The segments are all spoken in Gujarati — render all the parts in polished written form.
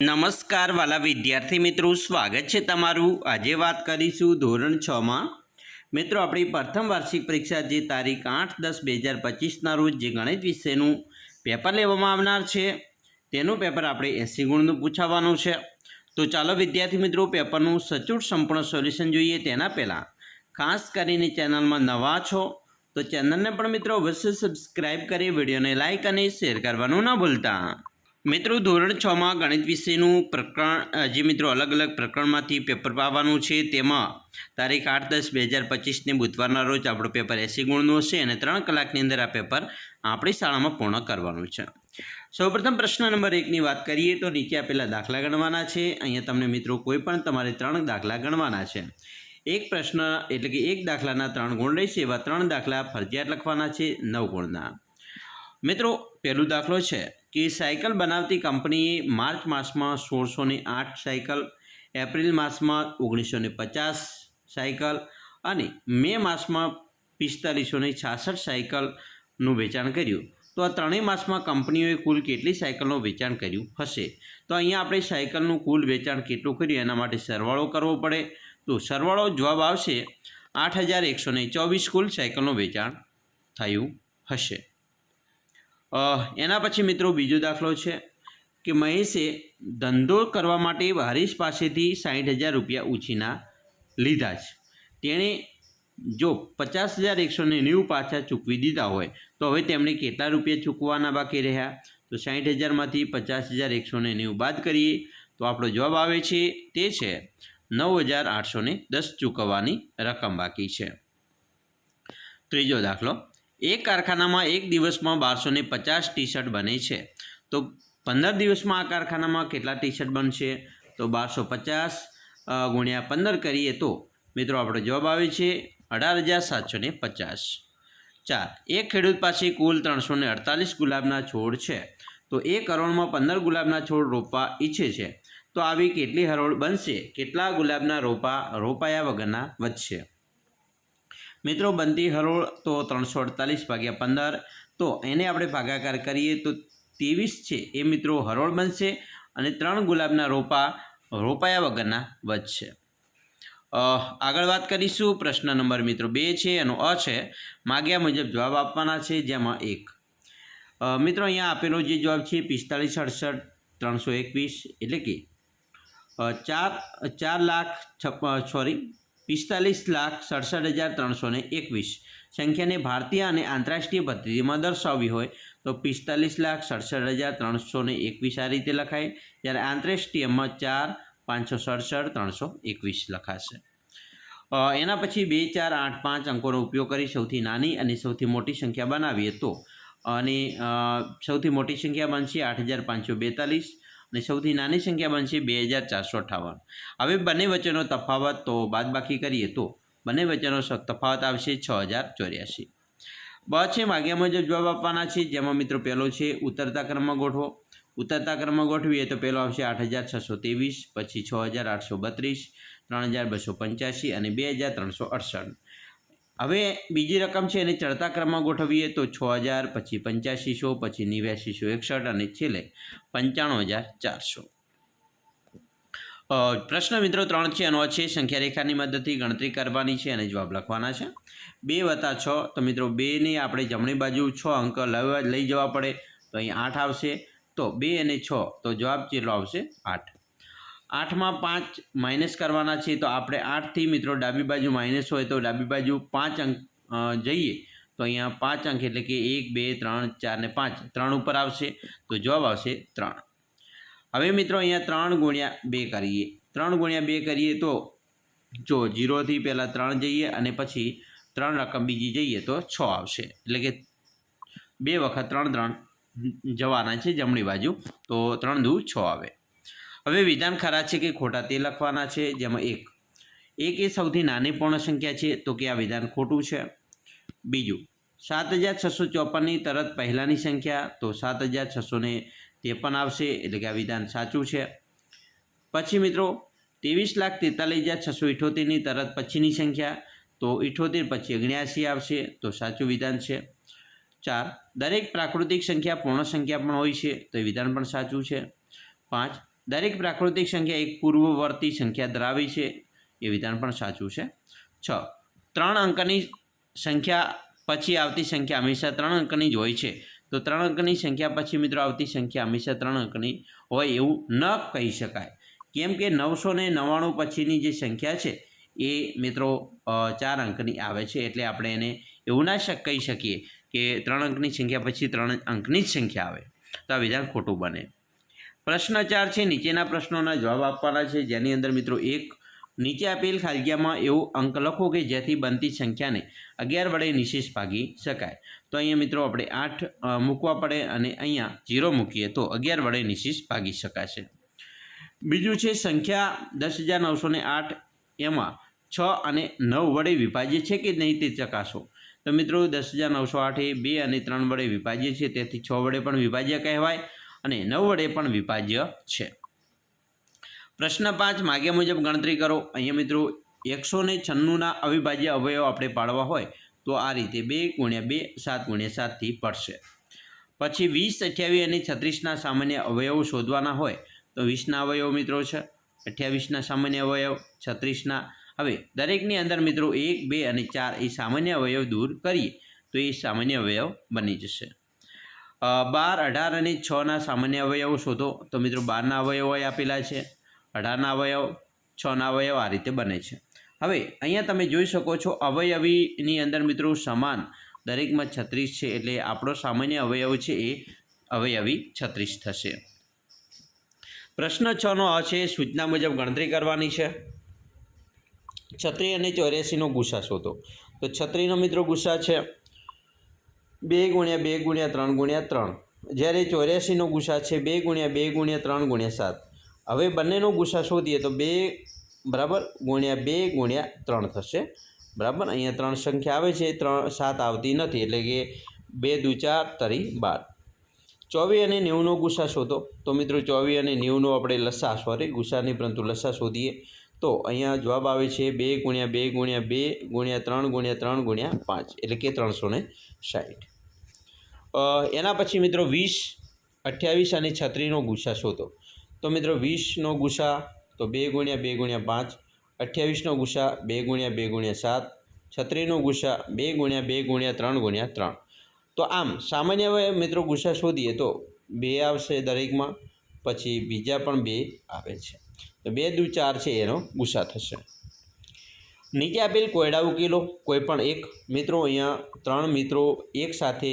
નમસ્કાર વાલા વિદ્યાર્થી મિત્રો, સ્વાગત છે તમારું। આજે વાત કરીશું ધોરણ 6માં મિત્રો આપણી પ્રથમ વાર્ષિક પરીક્ષા જે તારીખ 8-10-2025ના રોજ જે ગણિત વિષયનું પેપર લેવામાં આવનાર છે તેનું પેપર આપણે 80 ગુણનું પૂછાવાનું છે। તો ચાલો વિદ્યાર્થી મિત્રો પેપરનું સચોટ સંપૂર્ણ સોલ્યુશન જોઈએ। તેના પહેલાં ખાસ કરીને ચેનલમાં નવા છો તો ચેનલને પણ મિત્રો અવશ્ય સબસ્ક્રાઈબ કરી વિડીયોને લાઇક અને શેર કરવાનું ન ભૂલતા। મિત્રો ધોરણ 6માં ગણિત વિષયનું પ્રકરણ જે મિત્રો અલગ અલગ પ્રકરણમાંથી પેપર આવવાનું છે તેમાં તારીખ 8-10-2025ની બુધવારના રોજ આપણું પેપર 80 ગુણનું હશે અને 3 કલાકની અંદર આ પેપર આપણી શાળામાં પૂર્ણ કરવાનું છે। સૌપ્રથમ પ્રશ્ન નંબર 1ની વાત કરીએ તો નીચે આપેલા દાખલા ગણવાના છે। અહીંયા તમને મિત્રો કોઈ પણ તમારે 3 દાખલા ગણવાના છે। એક પ્રશ્ન એટલે કે એક દાખલાના 3 ગુણ રહેશે એવા 3 દાખલા ફરજિયાત લખવાના છે 9 ગુણના। મિત્રો પહેલો દાખલો છે કે સાયકલ બનાવતી કંપનીએ માર્ચ માસમાં 1608 સાયકલ, એપ્રિલ માસમાં 1950 સાયકલ અને મે માસમાં 4566 સાયકલનું વેચાણ કર્યું। તો આ ત્રણેય માસમાં કંપનીઓએ કુલ કેટલી સાયકલનું વેચાણ કર્યું હશે? તો અહીંયા આપણે સાયકલનું કુલ વેચાણ કેટલું કર્યું એના માટે સરવાળો કરવો પડે। તો સરવાળો જવાબ આવશે 8124 કુલ સાયકલનું વેચાણ થયું હશે। એના પછી મિત્રો બીજો દાખલો છે કે મહેશે ધંધો કરવા માટે હરીશ પાસેથી 60,000 રૂપિયા ઉછીના લીધા છે। તેણે જો 50,190 પાછા ચૂકવી દીધા હોય તો હવે તેમણે કેટલા રૂપિયા ચૂકવવાના બાકી રહ્યા? તો 60,000માંથી 50,190 બાદ કરીએ તો આપણો જવાબ આવે છે તે છે 9,810 ચૂકવવાની રકમ બાકી છે। ત્રીજો દાખલો, એક કારખાનામાં એક દિવસમાં 1250 ટી શર્ટ બને છે તો 15 દિવસમાં આ કારખાનામાં કેટલા ટી શર્ટ બનશે? તો 1250 ગુણ્યા 15 કરીએ તો મિત્રો આપણો જવાબ આવે છે 18,750। 4, એક ખેડૂત પાસે કુલ 348 ગુલાબના છોડ છે તો 1 કરોડમાં 15 ગુલાબના છોડ રોપવા ઈચ્છે છે તો આવી કેટલી હરોળ બનશે? કેટલા ગુલાબના રોપા રોપાયા વગરના વધશે? મિત્રો બનતી હરોળ તો 348/15, તો એને આપણે ભાગાકાર કરીએ તો 23 છે એ મિત્રો હરોળ બનશે અને 3 ગુલાબના રોપા રોપાયા વગરના વધશે। આગળ વાત કરીશું પ્રશ્ન નંબર મિત્રો 2 છે એનો છે માગ્યા મુજબ જવાબ આપવાના છે જેમાં 1 મિત્રો અહીંયા આપેલો જે જવાબ છે 45,68,321 એટલે કે 45,67,321 સંખ્યાને ભારતીય અને આંતરરાષ્ટ્રીય પદ્ધતિમાં દર્શાવવી હોય તો 45,67,321 આ રીતે લખાય, જ્યારે આંતરરાષ્ટ્રીયમાં 4,567,321 લખાશે। એના પછી 2, 4, 8, 5 અંકોનો ઉપયોગ કરી સૌથી નાની અને સૌથી મોટી સંખ્યા બનાવીએ તો અને સૌથી મોટી સંખ્યા બનશે 8,542 અને સૌથી નાની સંખ્યા બનશે 2,458। હવે બંને વચ્ચેનો તફાવત તો બાદબાકી કરીએ તો બંને વચ્ચેનો તફાવત આવશે 6,084। બ છે માગ્યા મુજબ જવાબ આપવાના છે જેમાં મિત્રો પહેલો છે ઉતરતા ક્રમમાં ગોઠવો। ઉતરતા ક્રમમાં ગોઠવીએ તો પહેલો આવશે 8,623, પછી 6,832, 3,285 અને 2,368। હવે બીજી રકમ છે એને ચડતા ક્રમમાં ગોઠવીએ તો 6,000, પછી 8500, પછી 8961 અને છેલ્લે 95,400। પ્રશ્ન મિત્રો 3 છે એનો છે સંખ્યા રેખાની મદદથી ગણતરી કરવાની છે અને જવાબ લખવાના છે। 2 + 6 તો મિત્રો 2ને આપણે જમણી બાજુ 6 અંક લઈ જવા પડે તો અહીં 8 આવશે, તો 2 અને 6 તો જવાબ કેટલો આવશે? 8। 8માં 5 માઇનસ કરવાના છે તો આપણે 8થી મિત્રો ડાબી બાજુ માઇનસ હોય તો ડાબી બાજુ 5 અંક જઈએ તો અહીંયા 5 અંક એટલે કે 1, 2, 3, 4 ને 5 3 ઉપર આવશે તો જવાબ આવશે 3। હવે મિત્રો અહીંયા 3 ગુણ્યા 2 કરીએ, 3 ગુણ્યા 2 કરીએ તો જો 0થી પહેલાં 3 જઈએ અને પછી 3 રકમ બીજી જઈએ તો 6 આવશે, એટલે કે 2 વખત 3 જવાના છે જમણી બાજુ તો 3 દુ 6 આવે। હવે વિધાન ખરા છે કે ખોટા તે લખવાના છે જેમાં 1 એ સૌથી નાની પૂર્ણ સંખ્યા છે તો કે આ વિધાન ખોટું છે। બીજું 7,654ની તરત પહેલાંની સંખ્યા તો 7,653 આવશે, એટલે કે આ વિધાન સાચું છે। પછી મિત્રો 23,43,678ની તરત પછીની સંખ્યા તો 78 પછી 79 આવશે તો સાચું વિધાન છે। 4, દરેક પ્રાકૃતિક સંખ્યા પૂર્ણ સંખ્યા પણ હોય છે તો એ વિધાન પણ સાચું છે। 5, દરેક પ્રાકૃતિક સંખ્યા એક પૂર્વવર્તી સંખ્યા ધરાવે છે, એ વિધાન પણ સાચું છે. 6. 3 અંકની સંખ્યા પછી આવતી સંખ્યા હંમેશા 3 અંકની જ હોય છે. તો 3 અંકની સંખ્યા પછી મિત્રો આવતી સંખ્યા હંમેશા 3 અંકની હોય એવું ન કહી શકાય, કેમ કે 999 પછીની જે સંખ્યા છે એ મિત્રો 4 અંકની આવે છે, એટલે આપણે એને એવું ના કહી શકીએ કે 3 અંકની સંખ્યા પછી 3 અંકની જ સંખ્યા આવે, તો આ વિધાન ખોટું બને. પ્રશ્ન 4 છે, નીચેના પ્રશ્નોના જવાબ આપવાના છે, જેની અંદર મિત્રો એક નીચે આપેલ ખાલીજગ્યામાં એવું અંક લખો કે જેથી બનતી સંખ્યાને 11 વડે નિશેષ ભાગી શકાય. તો અહીંયા મિત્રો આપણે 8 મૂકવા પડે અને અહીંયા 0 મૂકીએ તો 11 વડે નિશેષ ભાગી શકાશે. બીજું છે સંખ્યા 10,908 એમાં 6 અને 9 વડે વિભાજ્ય છે કે નહીં તે ચકાસો. તો મિત્રો 10,908 એ 2 અને 3 વડે વિભાજ્ય છે, તેથી 6 વડે પણ વિભાજ્ય કહેવાય અને 9 વડે પણ વિભાજ્ય છે. પ્રશ્ન 5, માગ્યા મુજબ ગણતરી કરો. અહીંયા મિત્રો 196ના અવિભાજ્ય અવયવ આપણે પાડવા હોય તો આ રીતે 2 × 2 7 × 7 થી પડશે. પછી 20, 28 અને 36ના સામાન્ય અવયવો શોધવાના હોય તો 20ના અવયવ મિત્રો છે, 28ના સામાન્ય અવયવ, 36ના. હવે દરેકની અંદર મિત્રો 1, 2 અને 4 એ સામાન્ય અવયવ દૂર કરીએ તો એ સામાન્ય અવયવ બની જશે. 12, 18 અને 6ના સામાન્ય અવયવો શોધો. તો મિત્રો 12ના અવયવો આપેલા છે, 18ના અવયવ, 6ના અવયવ આ રીતે બને છે. હવે અહીંયા તમે જોઈ શકો છો અવયવીની અંદર મિત્રો સમાન દરેકમાં 36 છે, એટલે આપણો સામાન્ય અવયવ છે એ અવયવી 36 થશે. પ્રશ્ન 6નો આ છે, સૂચના મુજબ ગણતરી કરવાની છે. 36 અને 84નો ગુસા શોધો. તો 36નો મિત્રો ગુસા છે 2 × 2 × 3 × 3, જ્યારે 84નો ગુસા છે 2 × 2 × 3 × 7. હવે બંનેનો ગુસા શોધીએ તો 2 બરાબર × 2 × 3 થશે. બરાબર, અહીંયા 3 સંખ્યા આવે છે, 7 આવતી નથી, એટલે કે 2 દુ 4 તરી 12. 24 અને 90નો ગુસા શોધો. તો મિત્રો 24 અને 90નો આપણે લસા ગુસાની પરંતુ લસા શોધીએ તો અહીંયા જવાબ આવે છે 2 × 2 × 2 × 3 × 3 × 5, એટલે કે 360. એના પછી મિત્રો 20, 28 અને 36નો ગુસા શોધો. તો મિત્રો 20નો ગુસા તો 2 × 2 × 5, 28નો ગુસા 2 × 2 × 7, 36નો ગુસા 2 × 2 × 3 × 3. તો આમ સામાન્ય મિત્રો ગુસા શોધીએ તો 2 આવશે દરેકમાં, પછી બીજા પણ 2 આવે છે, તો 2 દુ 4 છે એનો ગુસા થશે. નીચે આપેલ કોયડા ઉકેલો. કોઈ પણ એક. મિત્રો અહીંયા 3 મિત્રો એક સાથે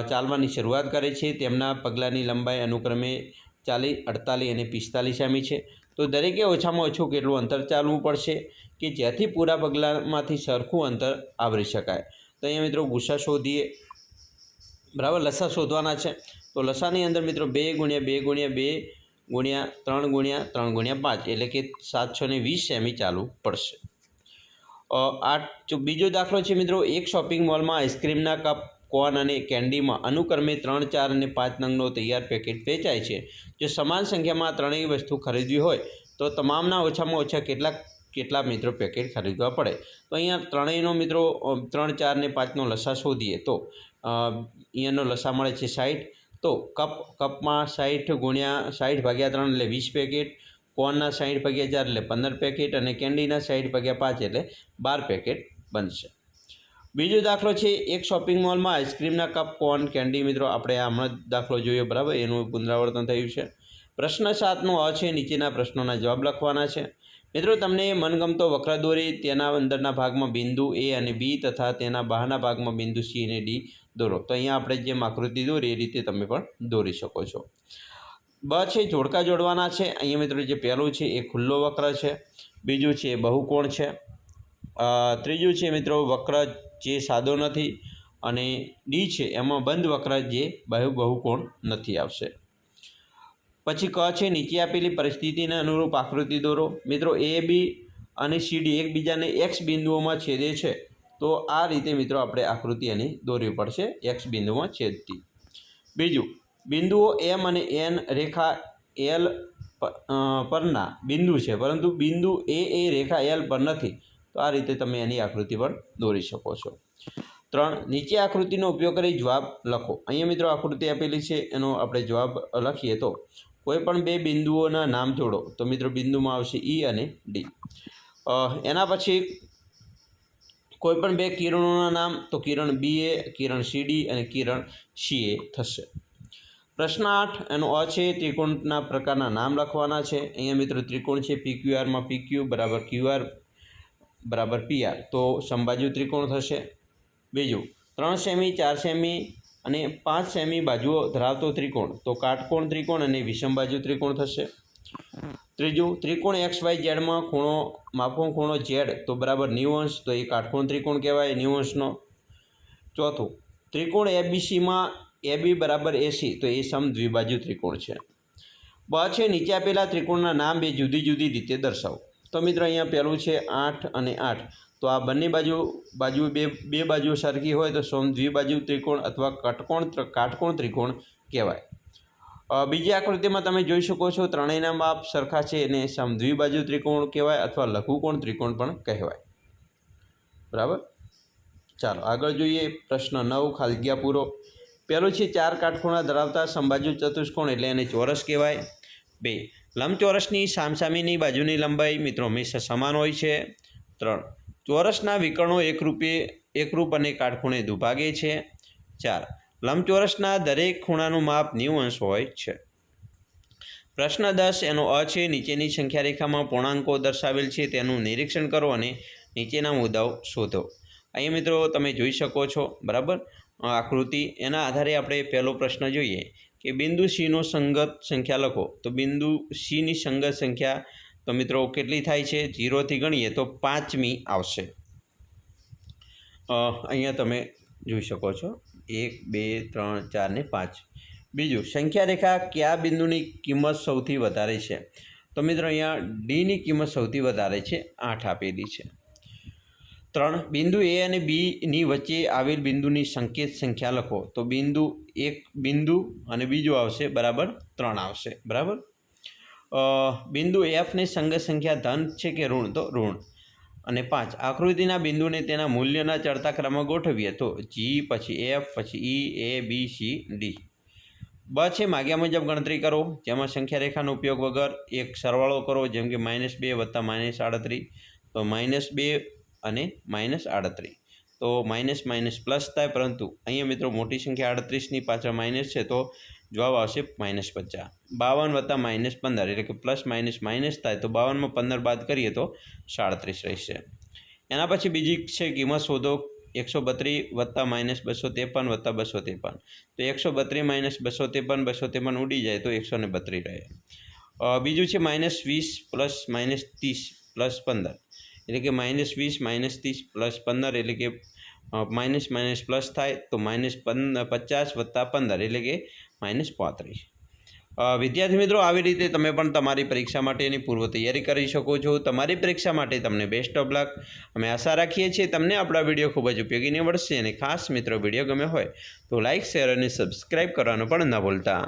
ચાલવાની શરૂઆત કરે છે, તેમના પગલાંની લંબાઈ અનુક્રમે 40, 48 અને 45 એમી છે. તો દરેકે ઓછામાં ઓછું કેટલું અંતર ચાલવું પડશે કે જેથી પૂરા પગલાંમાંથી સરખું અંતર આવરી શકાય. તો અહીંયા મિત્રો ગુસા શોધીએ. બરાબર, લસા શોધવાના છે. તો લસાની અંદર મિત્રો 2 × 2 × 2 × 3 × 3 × 5, એટલે કે 720 સેમી ચાલવું પડશે. બીજો દાખલો છે મિત્રો, એક શોપિંગ મોલમાં આઈસ્ક્રીમના કપ, કોન અને કેન્ડીમાં અનુક્રમે 3, 4 અને 5 નંગનો તૈયાર પેકેટ વેચાય છે. જો સમાન સંખ્યામાં ત્રણેય વસ્તુ ખરીદવી હોય તો તમામના ઓછામાં ઓછા કેટલા મિત્રો પેકેટ ખરીદવા પડે. તો અહીંયા ત્રણેયનો મિત્રો 3, 4 અને 5નો લસા શોધીએ તો અહીંયાનો લસા મળે છે 60. તો કપમાં 60 × 60/3 એટલે 20 પેકેટ, કોનના 60/4 એટલે 15 પેકેટ અને કેન્ડીના 60/5 એટલે 12 પેકેટ બનશે. બીજો દાખલો છે, એક શોપિંગ મોલમાં આઈસ્ક્રીમના કપ, કોન, કેન્ડી. મિત્રો આપણે હમણાં દાખલો જોયો, બરાબર, એનું પુનરાવર્તન થયું છે. પ્રશ્ન 7નો આ છે, નીચેના પ્રશ્નોના જવાબ લખવાના છે. મિત્રો તમને મનગમતો વક્ર દોરી, તેના અંદરના ભાગમાં બિંદુ A અને B તથા તેના બહારના ભાગમાં બિંદુ C અને D દોરો. તો અહીંયા આપણે જેમ આકૃતિ દોરી એ રીતે તમે પણ દોરી શકો છો. બ છે, જોડકા જોડવાના છે. અહીંયા મિત્રો જે પહેલું છે એ ખુલ્લો વક્ર છે, બીજું છે એ બહુકોણ છે, ત્રીજું છે મિત્રો વક્ર જે સાદો નથી, અને ડી છે એમાં બંધ વક્ર જે બહુકોણ નથી આવશે. પછી ક છે, નીચે આપેલી પરિસ્થિતિને અનુરૂપ આકૃતિ દોરો. મિત્રો A, B અને CD એકબીજાને X બિંદુઓમાં છેદે છે, તો આ રીતે મિત્રો આપણે આકૃતિ એની દોરવી પડશે, X બિંદુમાં છેદતી. બીજું, બિંદુઓ M અને N રેખા L પરના બિંદુ છે, પરંતુ બિંદુ A એ રેખા L પર નથી, તો આ રીતે તમે એની આકૃતિ પણ દોરી શકો છો. 3, નીચે આકૃતિનો ઉપયોગ કરી જવાબ લખો. અહીંયા મિત્રો આકૃતિ આપેલી છે, એનો આપણે જવાબ લખીએ તો કોઈપણ બે બિંદુઓના નામ જોડો તો મિત્રો બિંદુમાં આવશે ઈ અને ડી. એના પછી કોઈપણ બે કિરણોના નામ તો કિરણ બી એ, કિરણ સી ડી અને કિરણ સી એ થશે. પ્રશ્ન 8 એનો અ છે ત્રિકોણના પ્રકારના નામ લખવાના છે. અહીંયા મિત્રો ત્રિકોણ છે PQRમાં PQ બરાબર QR બરાબર PR, તો સમબાજુ ત્રિકોણ થશે. બીજું 3 સેમી 4 સેમી અને 5 સેમી બાજુઓ ધરાવતો ત્રિકોણ તો કાટકોણ ત્રિકોણ અને વિષમબાજુ ત્રિકોણ થશે. ત્રીજું ત્રિકોણ XYZમાં ખૂણો માપો ખૂણો Z તો બરાબર 90 અંશ, તો એ કાટકોણ ત્રિકોણ કહેવાય 90 અંશનો. ચોથું ત્રિકોણ ABCમાં AB બરાબર AC તો એ સમદ્વિબાજુ ત્રિકોણ છે. બ છે નીચે આપેલા ત્રિકોણના નામ બે જુદી જુદી રીતે દર્શાવો. તો મિત્રો અહીંયા પહેલું છે 8 અને 8, તો આ બંને બાજુ બે બાજુ સરખી હોય તો સમદ્વિબાજુ ત્રિકોણ અથવા કાટકોણ ત્રિકોણ કહેવાય. બીજી આકૃતિમાં તમે જોઈ શકો છો ત્રણેયના માપ સરખા છે એને સમદ્વિબાજુ ત્રિકોણ કહેવાય અથવા લઘુકોણ ત્રિકોણ પણ કહેવાય. બરાબર. ચાલો આગળ જોઈએ. પ્રશ્ન 9 ખાલી જગ્યા પૂરો. પહેલું છે 4 કાટખૂણા ધરાવતા સમબાજુ ચતુષ્કોણ એટલે એને ચોરસ કહેવાય. 2 લંબચોરસની સામસામેની બાજુની લંબાઈ મિત્રો હંમેશા સમાન હોય છે. 3 ચોરસના વિકર્ણો એકરૂપ અને કાટખૂણે દુભાગે છે. 4 લંબચોરસના દરેક ખૂણાનું માપ 90 અંશ હોય છે. પ્રશ્ન 10 એનો અ છે નીચેની સંખ્યા રેખામાં પૂર્ણાંકો દર્શાવેલ છે તેનું નિરીક્ષણ કરો અને નીચેના મુદ્દાઓ શોધો. અહીં મિત્રો તમે જોઈ શકો છો બરાબર આકૃતિ. એના આધારે આપણે પહેલો પ્રશ્ન જોઈએ કે બિંદુ Cનો સંગત સંખ્યા લખો. તો બિંદુ Cની સંગત સંખ્યા તો મિત્રો કેટલી થાય છે? 0થી ગણીએ તો 5મી આવશે. અહીંયા તમે જોઈ શકો છો 1 2 3 4 ને 5. બીજું સંખ્યા રેખા કયા બિંદુની કિંમત સૌથી વધારે છે? તો મિત્રો અહીંયા ડીની કિંમત સૌથી વધારે છે, 8 આપેલી છે. 3 બિંદુ એ અને બીની વચ્ચે આવેલ બિંદુની સંકેત સંખ્યા લખો. તો એક બિંદુ અને બીજું આવશે બરાબર 3 આવશે. બરાબર. બિંદુ એફની સંગત સંખ્યા ધન છે કે ઋણ? તો ઋણ. અને 5 આકૃતિના બિંદુને તેના મૂલ્યના ચડતા ક્રમમાં ગોઠવીએ તો જી પછી F પછી E A B C D. બ છે માગ્યા મુજબ ગણતરી કરો જેમાં સંખ્યા રેખાનો ઉપયોગ વગર એક સરવાળો કરો જેમ કે -2 વત્તા -38 તો -2 અને -38 તો માઇનસ માઇનસ પ્લસ થાય, પરંતુ અહીંયા મિત્રો મોટી સંખ્યા 38ની પાછળ માઇનસ છે તો જવાબ આવશે -50. 52 વત્તા -15 એટલે કે પ્લસ માઇનસ માઇનસ થાય તો 52માં 15 બાદ કરીએ તો 37 રહેશે. એના પછી બીજી છે કિંમત શોધો. 132 વત્તા -253 વત્તા 253 તો 132 -253 253 ઉડી જાય તો 132 રહે. બીજું છે -20 પ્લસ -30 પ્લસ 15 એટલે કે -20 -30 પ્લસ 15 એટલે કે માઇનસ માઇનસ પ્લસ થાય તો -50 વત્તા 15 એટલે કે -35. વિદ્યાર્થી મિત્રો આવી રીતે તમે પણ તમારી પરીક્ષા માટેની પૂર્વ તૈયારી કરી શકો છો. તમારી પરીક્ષા માટે તમને બેસ્ટ ઓફ લક. અમે આશા રાખીએ છીએ તમને આપણા વિડીયો ખૂબ જ ઉપયોગી નીવડશે અને ખાસ મિત્રો વિડીયો ગમે હોય તો લાઇક શેર અને સબસ્ક્રાઈબ કરવાનું પણ ન ભૂલતા.